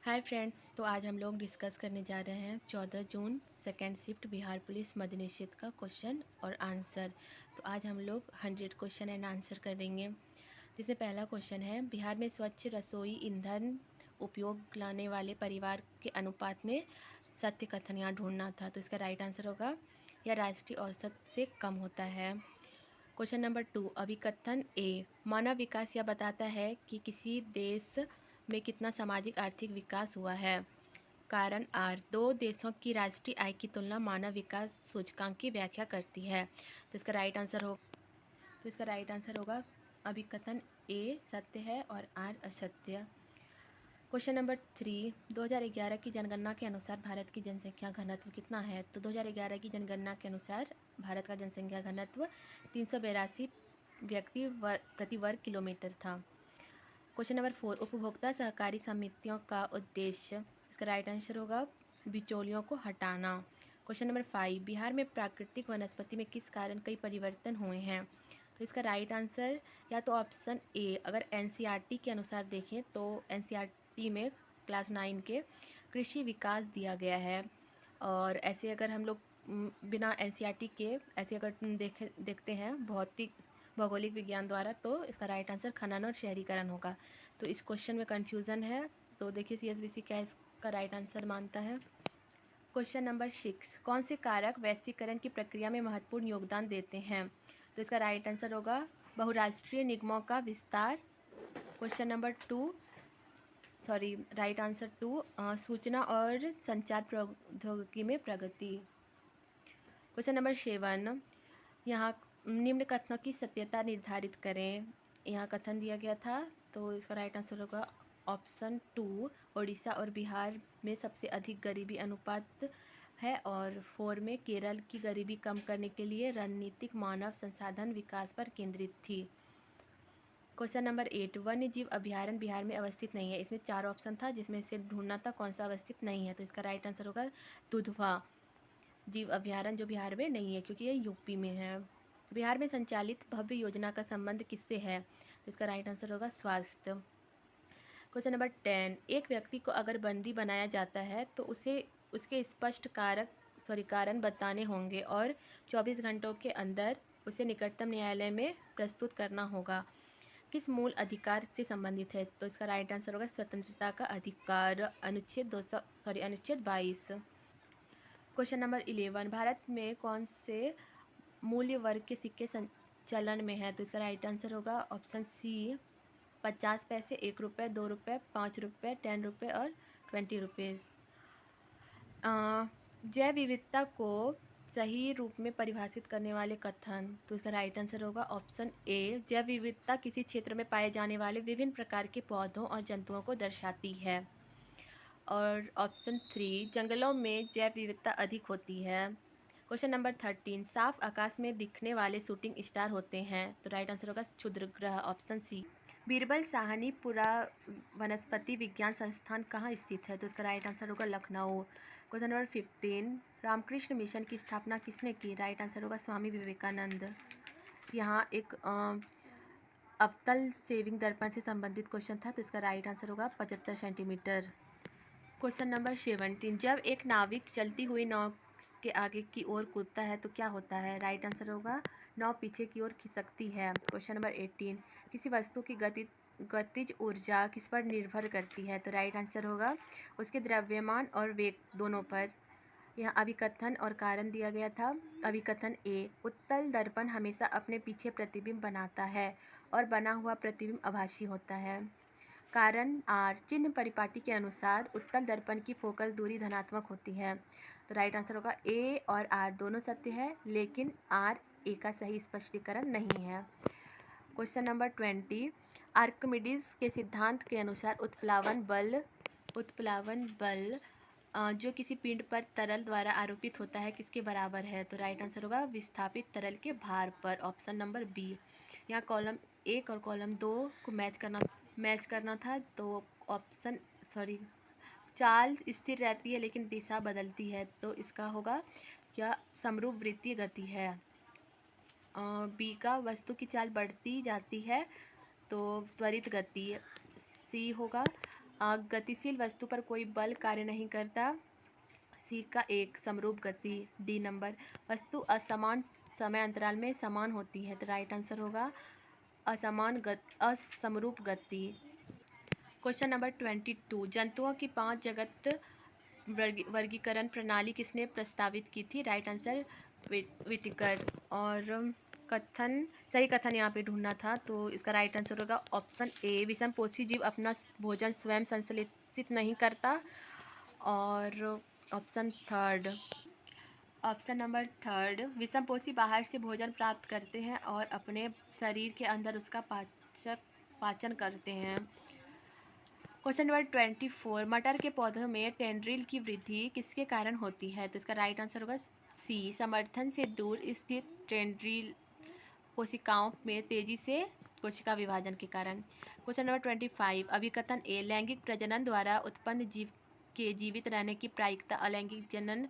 Hi friends. तो आज हम लोग डिस्कस करने जा रहे हैं 14 जून सेकेंड शिफ्ट बिहार पुलिस मद्य निषेध का क्वेश्चन और आंसर। तो आज हम लोग 100 क्वेश्चन एंड आंसर करेंगे, जिसमें पहला क्वेश्चन है, बिहार में स्वच्छ रसोई ईंधन उपयोग लाने वाले परिवार के अनुपात में सत्य कथन यहाँ ढूंढना था। तो इसका राइट आंसर होगा यह राष्ट्रीय औसत से कम होता है। क्वेश्चन नंबर 2, अभिकथन ए, मानव विकास यह बताता है कि किसी देश में कितना सामाजिक आर्थिक विकास हुआ है। कारण आर, दो देशों की राष्ट्रीय आय की तुलना मानव विकास सूचकांक की व्याख्या करती है। तो इसका राइट आंसर होगा अभिकथन ए सत्य है और आर असत्य। क्वेश्चन नंबर 3, 2011 की जनगणना के अनुसार भारत की जनसंख्या घनत्व कितना है। तो 2011 की जनगणना के अनुसार भारत का जनसंख्या घनत्व 382 व्यक्ति प्रति वर्ग किलोमीटर था। क्वेश्चन नंबर 4, उपभोक्ता सहकारी समितियों का उद्देश्य। इसका राइट आंसर होगा बिचौलियों को हटाना। क्वेश्चन नंबर 5, बिहार में प्राकृतिक वनस्पति में किस कारण कई परिवर्तन हुए हैं। तो इसका राइट आंसर या तो ऑप्शन ए, अगर एनसीईआरटी के अनुसार देखें तो एनसीईआरटी में क्लास 9 के कृषि विकास दिया गया है। और ऐसे अगर हम लोग बिना एनसीईआरटी के ऐसे अगर देखते हैं भौगोलिक विज्ञान द्वारा, तो इसका राइट आंसर खनन और शहरीकरण होगा। तो इस क्वेश्चन में कन्फ्यूज़न है, तो देखिए सीएसबीसी क्या इसका राइट आंसर मानता है। क्वेश्चन नंबर 6, कौन से कारक वैश्वीकरण की प्रक्रिया में महत्वपूर्ण योगदान देते हैं। तो इसका राइट आंसर होगा बहुराष्ट्रीय निगमों का विस्तार। क्वेश्चन नंबर 2, राइट आंसर 2, सूचना और संचार प्रौद्योगिकी में प्रगति। क्वेश्चन नंबर 7, यहाँ निम्न कथनों की सत्यता निर्धारित करें। यहाँ कथन दिया गया था, तो इसका राइट आंसर होगा ऑप्शन 2, उड़ीसा और बिहार में सबसे अधिक गरीबी अनुपात है और 4 में केरल की गरीबी कम करने के लिए रणनीतिक मानव संसाधन विकास पर केंद्रित थी। क्वेश्चन नंबर 8, वन्य जीव अभ्यारण्य बिहार में अवस्थित नहीं है। इसमें 4 ऑप्शन था, जिसमें से ढूंढना था कौन सा अवस्थित नहीं है। तो इसका राइट आंसर होगा दुधवा जीव अभ्यारण्य, जो बिहार में नहीं है क्योंकि ये यूपी में है। बिहार में संचालित भव्य योजना का संबंध किससे है। तो इसका राइट आंसर होगा स्वास्थ्य। क्वेश्चन नंबर 10, एक व्यक्ति को अगर बंदी बनाया जाता है तो उसे उसके स्पष्ट कारण बताने होंगे और 24 घंटों के अंदर उसे निकटतम न्यायालय में प्रस्तुत करना होगा। किस मूल अधिकार से संबंधित है। तो इसका राइट आंसर होगा स्वतंत्रता का अधिकार, अनुच्छेद 22। क्वेश्चन नंबर 11, भारत में कौन से मूल्य वर्ग के सिक्के चलन में है। तो इसका राइट आंसर होगा ऑप्शन सी, 50 पैसे, 1 रुपये, 2 रुपये, 5 रुपये, 10 रुपये और 20 रुपीज़। जैव विविधता को सही रूप में परिभाषित करने वाले कथन। तो इसका राइट आंसर होगा ऑप्शन ए, जैव विविधता किसी क्षेत्र में पाए जाने वाले विभिन्न प्रकार के पौधों और जंतुओं को दर्शाती है। और ऑप्शन 3, जंगलों में जैव विविधता अधिक होती है। क्वेश्चन नंबर 13, साफ आकाश में दिखने वाले शूटिंग स्टार होते हैं। तो राइट आंसर होगा क्षुद्रग्रह, ऑप्शन सी। बीरबल साहनी पुरा वनस्पति विज्ञान संस्थान कहाँ स्थित है। तो इसका राइट आंसर होगा Lucknow. Question number 15, Ramakrishna Mission की स्थापना किसने की। राइट आंसर होगा स्वामी विवेकानंद। यहाँ एक अवतल सेविंग दर्पण से संबंधित क्वेश्चन था, तो इसका राइट आंसर होगा 75 सेंटीमीटर। क्वेश्चन नंबर 17, जब एक नाविक चलती हुई नाव के आगे की ओर कूदता है तो क्या होता है। राइट आंसर होगा नाव पीछे की ओर खिसकती है। क्वेश्चन नंबर 18, किसी वस्तु की गतिज ऊर्जा किस पर निर्भर करती है। तो राइट आंसर होगा उसके द्रव्यमान और वेग दोनों पर। यहाँ अभिकथन और कारण दिया गया था। अभिकथन ए, उत्तल दर्पण हमेशा अपने पीछे प्रतिबिंब बनाता है और बना हुआ प्रतिबिंब आभासी होता है। कारण आर, चिन्ह परिपाटी के अनुसार उत्तल दर्पण की फोकस दूरी धनात्मक होती है। तो राइट आंसर होगा ए और आर दोनों सत्य है, लेकिन आर ए का सही स्पष्टीकरण नहीं है। क्वेश्चन नंबर 20, आर्किमिडीज के सिद्धांत के अनुसार उत्प्लावन बल जो किसी पिंड पर तरल द्वारा आरोपित होता है किसके बराबर है। तो राइट आंसर होगा विस्थापित तरल के भार पर, ऑप्शन नंबर बी। यहाँ कॉलम 1 और कॉलम 2 को मैच करना था, तो चाल स्थिर रहती है लेकिन दिशा बदलती है, तो इसका होगा क्या समरूपवृत्तीय गति है। बी का वस्तु की चाल बढ़ती जाती है तो त्वरित गति सी होगा। गतिशील वस्तु पर कोई बल कार्य नहीं करता। सी का 1 समरूप गति। डी नंबर वस्तु असमान समय अंतराल में समान होती है, तो राइट आंसर होगा असमरूप गति। क्वेश्चन नंबर 22, जंतुओं की 5 जगत वर्गीकरण प्रणाली किसने प्रस्तावित की थी? Right answer विटिकर। और सही कथन यहाँ पे ढूंढना था, तो इसका राइट आंसर होगा ऑप्शन ए, विषमपोषी जीव अपना भोजन स्वयं संश्लेषित नहीं करता। और ऑप्शन नंबर थर्ड, विषमपोषी बाहर से भोजन प्राप्त करते हैं और अपने शरीर के अंदर उसका पाचन करते हैं। क्वेश्चन नंबर 24, मटर के पौधों में टेंड्रिल की वृद्धि किसके कारण होती है? तो इसका राइट आंसर होगा सी, समर्थन से दूर स्थित टेंड्रिल कोशिकाओं में तेजी से कोशिका विभाजन के कारण। क्वेश्चन नंबर 25, अभिकथन ए, लैंगिक प्रजनन द्वारा उत्पन्न जीव के जीवित रहने की प्रायिकता अलैंगिक जनन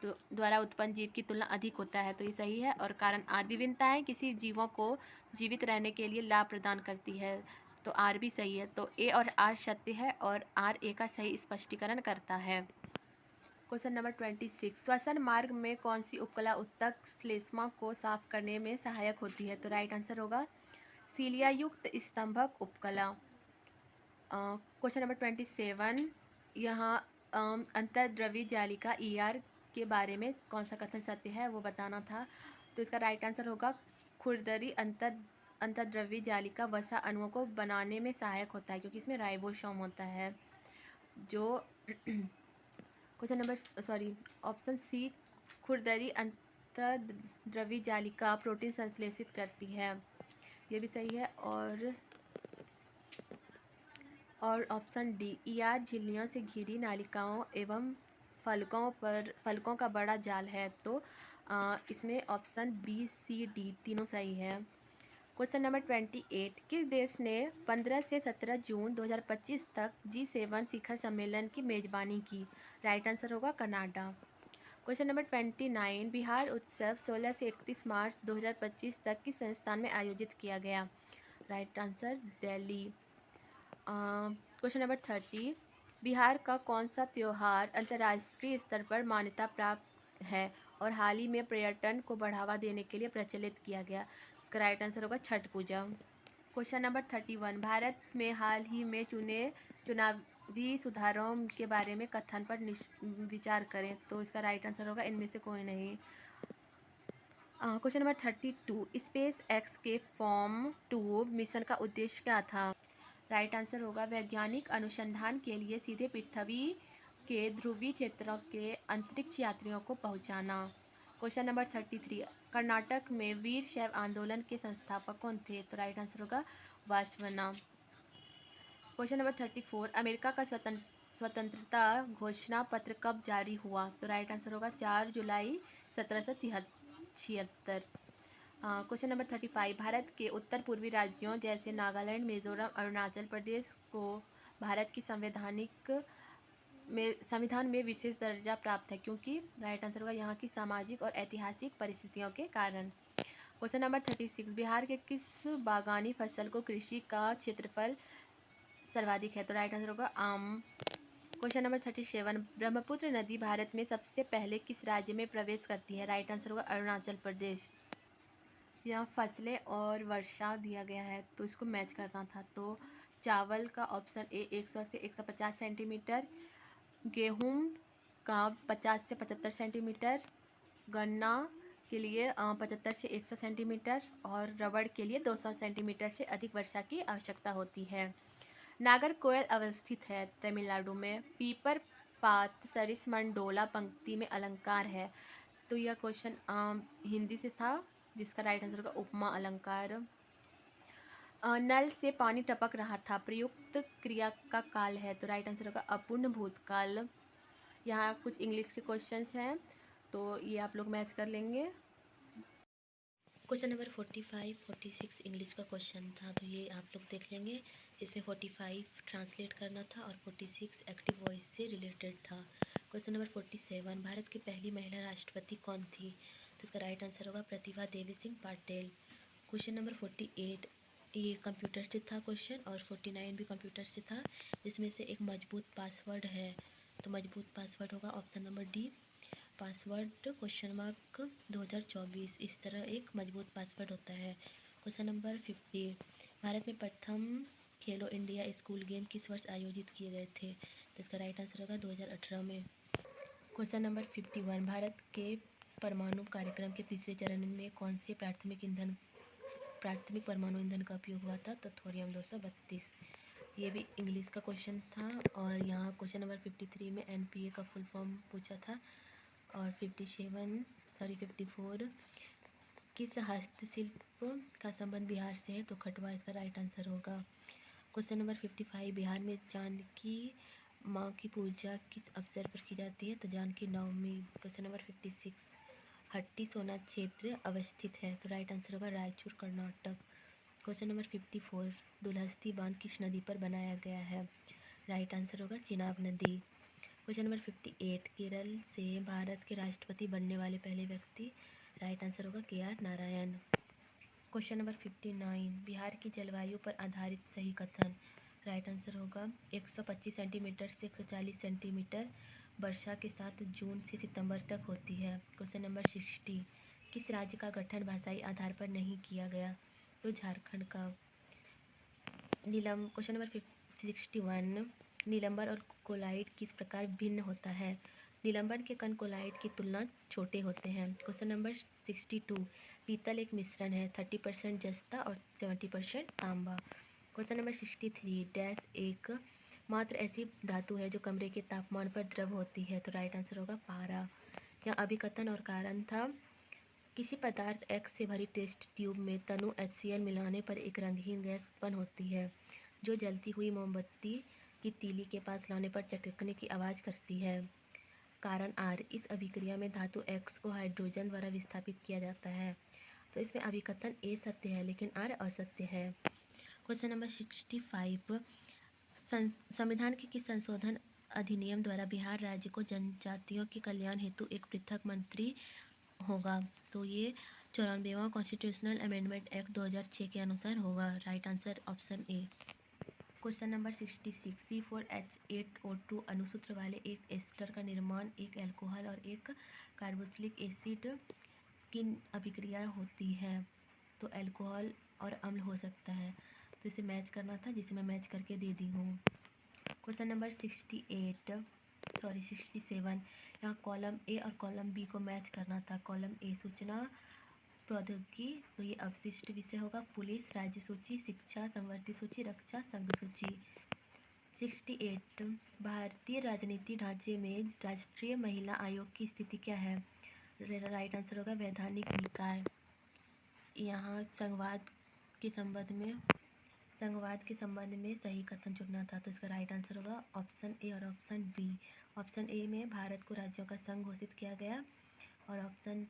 द्वारा उत्पन्न जीव की तुलना अधिक होता है, तो ये सही है। और कारण आर, विभिन्नताएं किसी जीवों को जीवित रहने के लिए लाभ प्रदान करती है, तो आर भी सही है। तो ए और आर सत्य है और आर ए का सही स्पष्टीकरण करता है। क्वेश्चन नंबर 26, श्वसन मार्ग में कौन सी उपकला उत्तक श्लेष्मा को साफ करने में सहायक होती है? तो राइट आंसर होगा सीलिया युक्त स्तंभक उपकला। क्वेश्चन नंबर 27, यहाँ अंतर्द्रवी जालिका ER के बारे में कौन सा कथन सत्य है वो बताना था, तो इसका राइट आंसर होगा खुरदरी अंतर्द्रवी जालिका वसा अणुओं को बनाने में सहायक होता है, क्योंकि इसमें राइबोसोम होता है। जो क्वेश्चन नंबर ऑप्शन सी, खुरदरी अंतर्द्रवी जालिका प्रोटीन संश्लेषित करती है, ये भी सही है। और ऑप्शन डी, ER झिल्लियों से घिरी नालिकाओं एवं फलकों का बड़ा जाल है, तो इसमें ऑप्शन बी, सी, डी तीनों सही है। क्वेश्चन नंबर 28, किस देश ने 15 से 17 जून 2025 तक G7 शिखर सम्मेलन की मेजबानी की? राइट आंसर होगा कनाडा। क्वेश्चन नंबर 29, बिहार उत्सव 16 से 31 मार्च 2025 तक किस संस्थान में आयोजित किया गया? Right answer Delhi. Question number 30, Bihar का कौन सा त्यौहार अंतर्राष्ट्रीय स्तर पर मान्यता प्राप्त है और हाल ही में पर्यटन को बढ़ावा देने के लिए प्रचलित किया गया? इसका राइट आंसर होगा छठ पूजा। क्वेश्चन नंबर 31, भारत में हाल ही में चुनावी सुधारों के बारे में कथन पर विचार करें, तो इसका राइट आंसर होगा इनमें से कोई नहीं। क्वेश्चन नंबर 32, स्पेस एक्स के फॉर्म 2 मिशन का उद्देश्य क्या था? राइट आंसर होगा वैज्ञानिक अनुसंधान के लिए सीधे पृथ्वी के ध्रुवीय क्षेत्रों के अंतरिक्ष यात्रियों को पहुंचाना। क्वेश्चन नंबर 33, कर्नाटक में वीर शैव आंदोलन के संस्थापक कौन थे? तो राइट आंसर होगा वासवना। क्वेश्चन नंबर 34, अमेरिका का स्वतंत्रता घोषणा पत्र कब जारी हुआ? तो राइट आंसर होगा 4 जुलाई 1776। क्वेश्चन नंबर 35, भारत के उत्तर पूर्वी राज्यों जैसे नागालैंड, मिजोरम, अरुणाचल प्रदेश को भारत की संविधान में विशेष दर्जा प्राप्त है, क्योंकि राइट आंसर होगा यहाँ की सामाजिक और ऐतिहासिक परिस्थितियों के कारण। क्वेश्चन नंबर 36, बिहार के किस बागानी फसल को कृषि का क्षेत्रफल सर्वाधिक है? तो राइट आंसर होगा आम। क्वेश्चन नंबर 37, ब्रह्मपुत्र नदी भारत में सबसे पहले किस राज्य में प्रवेश करती है? राइट आंसर होगा अरुणाचल प्रदेश। यहाँ फसलें और वर्षा दिया गया है, तो इसको मैच करना था, तो चावल का ऑप्शन ए 100 से 150 सेंटीमीटर, गेहूं का 50 से 75 सेंटीमीटर, गन्ना के लिए 75 से 100 सेंटीमीटर और रबड़ के लिए 200 सेंटीमीटर से अधिक वर्षा की आवश्यकता होती है। नागरकोयल अवस्थित है तमिलनाडु में। पीपर पात सरिसमंडोला पंक्ति में अलंकार है, तो यह क्वेश्चन हिंदी से था, जिसका राइट आंसर होगा उपमा अलंकार। नल से पानी टपक रहा था, प्रयुक्त क्रिया का काल है, तो राइट आंसर होगा अपूर्ण भूतकाल। यहाँ कुछ इंग्लिश के क्वेश्चंस हैं, तो ये आप लोग मैच कर लेंगे। क्वेश्चन नंबर 45, 46 इंग्लिश का क्वेश्चन था, तो ये आप लोग देख लेंगे। इसमें 45 ट्रांसलेट करना था और 46 एक्टिव वॉइस से रिलेटेड था। क्वेश्चन नंबर 47, भारत की पहली महिला राष्ट्रपति कौन थी? तो इसका राइट आंसर होगा प्रतिभा देवी सिंह पाटिल। क्वेश्चन नंबर 48, ये कंप्यूटर से था क्वेश्चन और 49 भी कंप्यूटर से था। इसमें से एक मजबूत पासवर्ड है, तो मजबूत पासवर्ड होगा option number D, password question mark 2024। इस तरह एक मजबूत पासवर्ड होता है। क्वेश्चन नंबर 50, भारत में प्रथम खेलो इंडिया स्कूल गेम किस वर्ष आयोजित किए गए थे? तो इसका राइट आंसर होगा 2018 में। क्वेश्चन नंबर 51, भारत के परमाणु कार्यक्रम के तीसरे चरण में कौन से प्राथमिक परमाणु ईंधन का उपयोग हुआ था? तो थोरियम 232। ये भी इंग्लिश का क्वेश्चन था। और यहाँ क्वेश्चन नंबर 53 में एनपीए का फुल फॉर्म पूछा था। और 54 किस हस्तशिल्प का संबंध बिहार से है? तो खटवा इसका राइट आंसर होगा। क्वेश्चन नंबर 55, बिहार में जानकी माँ की पूजा किस अवसर पर की जाती है? तो जानकी नवमी। क्वेश्चन नंबर 56, हट्टी सोना क्षेत्र अवस्थित है? तो राइट आंसर होगा रायचूर कर्नाटक। क्वेश्चन नंबर 54, दुलहस्ती बांध किस नदी पर बनाया गया है? राइट आंसर होगा चिनाब नदी। क्वेश्चन नंबर 58, केरल से भारत के राष्ट्रपति बनने वाले पहले व्यक्ति? राइट आंसर होगा KR Narayan. Question number 59, Bihar की जलवायु पर आधारित सही कथन? राइट आंसर होगा 125 सेंटीमीटर से 140 सेंटीमीटर वर्षा के साथ जून से सितंबर तक होती है। क्वेश्चन नंबर 60, किस राज्य का गठन भाषाई आधार पर नहीं किया गया? तो झारखंड का। क्वेश्चन नंबर 61, निलंबर और कोलाइट किस प्रकार भिन्न होता है? निलंबन के कण कोलाइट की तुलना छोटे होते हैं। क्वेश्चन नंबर 62, पीतल एक मिश्रण है, 30% जस्ता और 70% तांबा। क्वेश्चन नंबर 63, डैश एक मात्र ऐसी धातु है जो कमरे के तापमान पर द्रव होती है? तो राइट आंसर होगा पारा। यहाँ अभिकथन और कारण था, किसी पदार्थ X से भरी टेस्ट ट्यूब में तनु HCl मिलाने पर एक रंगहीन गैस उत्पन्न होती है जो जलती हुई मोमबत्ती की तीली के पास लाने पर चटकने की आवाज़ करती है। कारण R, इस अभिक्रिया में धातु X को हाइड्रोजन द्वारा विस्थापित किया जाता है। तो इसमें अभिकथन A सत्य है लेकिन R असत्य है। क्वेश्चन नंबर 65, संविधान के किस संशोधन अधिनियम द्वारा बिहार राज्य को जनजातियों के कल्याण हेतु एक पृथक मंत्री होगा? तो ये 94वां कॉन्स्टिट्यूशनल अमेंडमेंट एक्ट 2006 के अनुसार होगा। Right answer option A. Question number 66, C4H8O2 अणुसूत्र वाले एक एस्टर का निर्माण एक अल्कोहल और एक कार्बोक्सिलिक एसिड की अभिक्रिया होती है? तो अल्कोहल और अम्ल हो सकता है, तो इसे मैच करना था जिसे मैं मैच करके दे दी हूँ। क्वेश्चन नंबर 67, यहाँ कॉलम ए और कॉलम बी को मैच करना था। कॉलम ए सूचना प्रौद्योगिकी, तो ये अवशिष्ट विषय होगा। पुलिस, राज्य सूची, शिक्षा, संवर्ती सूची, रक्षा, संघ सूची। 68, भारतीय राजनीति ढांचे में राष्ट्रीय महिला आयोग की स्थिति क्या है? राइट आंसर होगा वैधानिक निकाय। यहाँ संघवाद के संबंध में सही कथन चुनना था, तो इसका राइट आंसर होगा ऑप्शन ए और ऑप्शन बी। ऑप्शन ए में भारत को राज्यों का संघ घोषित किया गया और ऑप्शन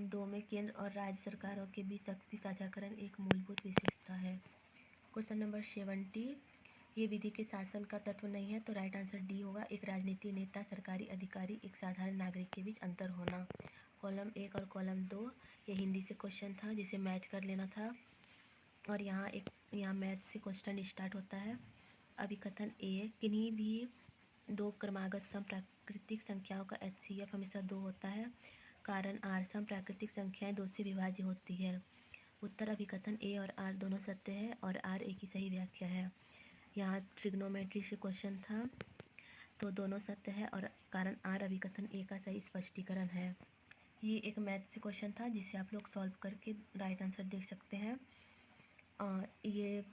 2 में केंद्र और राज्य सरकारों के बीच शक्ति साझाकरण एक मूलभूत विशेषता है। क्वेश्चन नंबर 70, ये विधि के शासन का तत्व नहीं है? तो राइट आंसर डी होगा, एक राजनीतिक नेता, सरकारी अधिकारी, एक साधारण नागरिक के बीच अंतर होना। कॉलम 1 और कॉलम 2 ये हिंदी से क्वेश्चन था जिसे मैच कर लेना था। और यहाँ मैथ से क्वेश्चन स्टार्ट होता है। अभिकथन ए, किन्हीं भी दो क्रमागत समप्राकृतिक संख्याओं का HCF हमेशा 2 होता है। कारण R, समप्राकृतिक संख्याएं 2 से विभाज्य होती है। उत्तर अभिकथन ए और R दोनों सत्य है और R एक ही सही व्याख्या है। यहाँ ट्रिग्नोमेट्री से क्वेश्चन था तो दोनों सत्य है और कारण R अभिकथन ए का सही स्पष्टीकरण है। ये एक मैथ से क्वेश्चन था जिसे आप लोग सॉल्व करके राइट आंसर देख सकते हैं। ये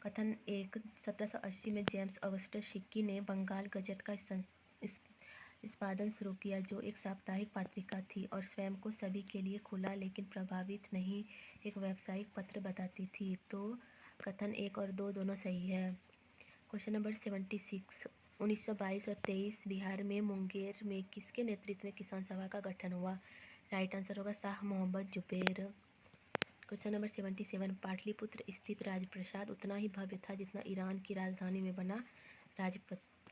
कथन 1, 1780 में जेम्स ऑगस्टस शिक्की ने बंगाल गजट का निष्पादन शुरू किया जो एक साप्ताहिक पत्रिका थी और स्वयं को सभी के लिए खुला लेकिन प्रभावित नहीं एक व्यावसायिक पत्र बताती थी। तो कथन 1 और 2 दोनों सही है। क्वेश्चन नंबर 76, 1922 और 23 बिहार में मुंगेर में किसके नेतृत्व में किसान सभा का गठन हुआ? राइट आंसर होगा शाह मोहम्मद जुबैर। क्वेश्चन नंबर 77, पाटलिपुत्र स्थित राजप्रसाद उतना ही भव्य था जितना ईरान की राजधानी में बना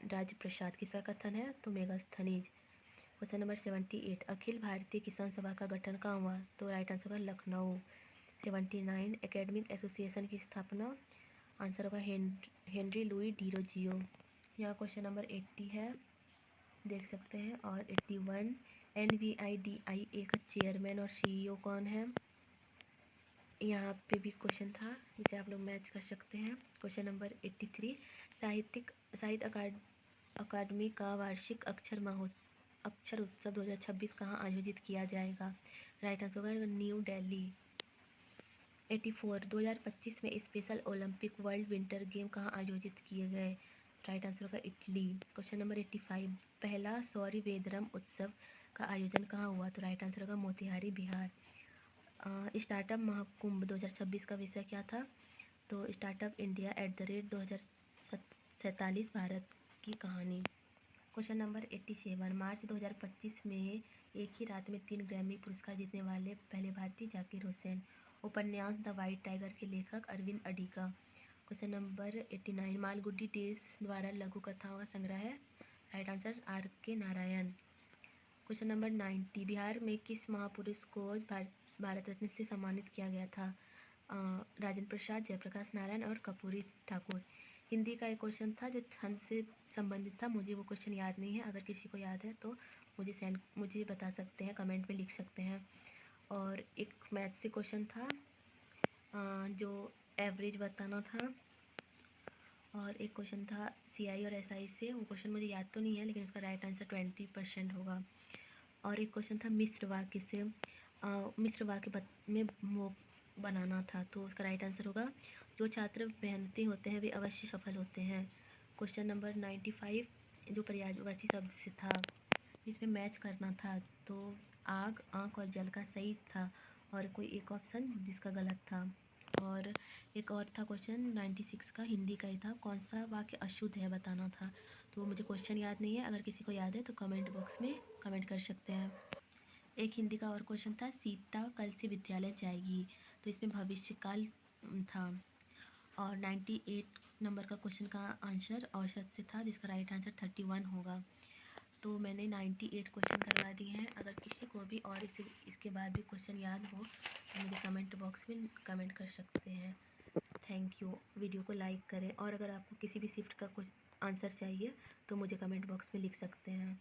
राजप्रसाद किसका कथन है? तो मेगास्थनीज। क्वेश्चन नंबर 78, अखिल भारतीय किसान सभा का गठन कहाँ हुआ? तो राइट आंसर होगा लखनऊ। 79 एकेडमिक एसोसिएशन की स्थापना, आंसर होगा हेनरी लुई डिरोजियो। यहाँ क्वेश्चन नंबर 80 है, देख सकते हैं। और 81 NVIDIA का चेयरमैन और CEO कौन है, यहाँ पे भी क्वेश्चन था जिसे आप लोग मैच कर सकते हैं। क्वेश्चन नंबर 83 साहित्य अकादमी का वार्षिक अक्षर उत्सव 2026 कहाँ आयोजित किया जाएगा, राइट आंसर होगा न्यू दिल्ली। 84 2025 में special Olympic world winter game कहाँ आयोजित किए गए, राइट आंसर होगा इटली। क्वेश्चन नंबर 85 पहला सौरी वेदरम उत्सव का आयोजन कहाँ हुआ, तो राइट आंसर होगा मोतिहारी, बिहार। स्टार्टअप महाकुंभ 2026 का विषय क्या था, तो स्टार्टअप इंडिया @2047 भारत की कहानी। क्वेश्चन नंबर 87 मार्च 2025 में एक ही रात में 3 ग्रैमी पुरस्कार जीतने वाले पहले भारतीय जाकिर हुसैन। उपन्यास द वाइट टाइगर के लेखक Arvind Adiga. Question number 89 Malgudi Days द्वारा लघु कथाओं का संग्रह है, right answer RK Narayan. Question number 90 Bihar में किस महापुरुष को भारत रत्न से सम्मानित किया गया था, राजेंद्र प्रसाद, जयप्रकाश नारायण और कर्पूरी ठाकुर। हिंदी का एक क्वेश्चन था जो छंद से संबंधित था, मुझे वो क्वेश्चन याद नहीं है, अगर किसी को याद है तो मुझे बता सकते हैं, कमेंट में लिख सकते हैं। और एक मैथ से क्वेश्चन था जो एवरेज बताना था, और एक क्वेश्चन था CI और SI से, वो क्वेश्चन मुझे याद तो नहीं है लेकिन इसका राइट आंसर 20% होगा। और एक क्वेश्चन था मिश्र वाक्य से, मिश्र वाक्य में बनाना था, तो उसका राइट आंसर होगा जो छात्र मेहनती होते हैं वे अवश्य सफल होते हैं। क्वेश्चन नंबर 95 जो पर्यायवाची शब्द से था जिसमें मैच करना था, तो आग, आँख और जल का सही था और कोई एक ऑप्शन जिसका गलत था। और एक और था क्वेश्चन 96 का, हिंदी का ही था, कौन सा वाक्य अशुद्ध है बताना था, तो मुझे क्वेश्चन याद नहीं है, अगर किसी को याद है तो कमेंट बॉक्स में कमेंट कर सकते हैं। एक हिंदी का और क्वेश्चन था सीता कल से विद्यालय जाएगी, तो इसमें भविष्यकाल था। और 98 नंबर का क्वेश्चन का आंसर औसत से था, जिसका राइट आंसर 31 होगा। तो मैंने 98 क्वेश्चन करवा दिए हैं, अगर किसी को भी और इसके बाद भी क्वेश्चन याद हो तो मुझे कमेंट बॉक्स में कमेंट कर सकते हैं। Thank you. वीडियो को लाइक करें, और अगर आपको किसी भी शिफ्ट का कुछ आंसर चाहिए तो मुझे कमेंट बॉक्स में लिख सकते हैं।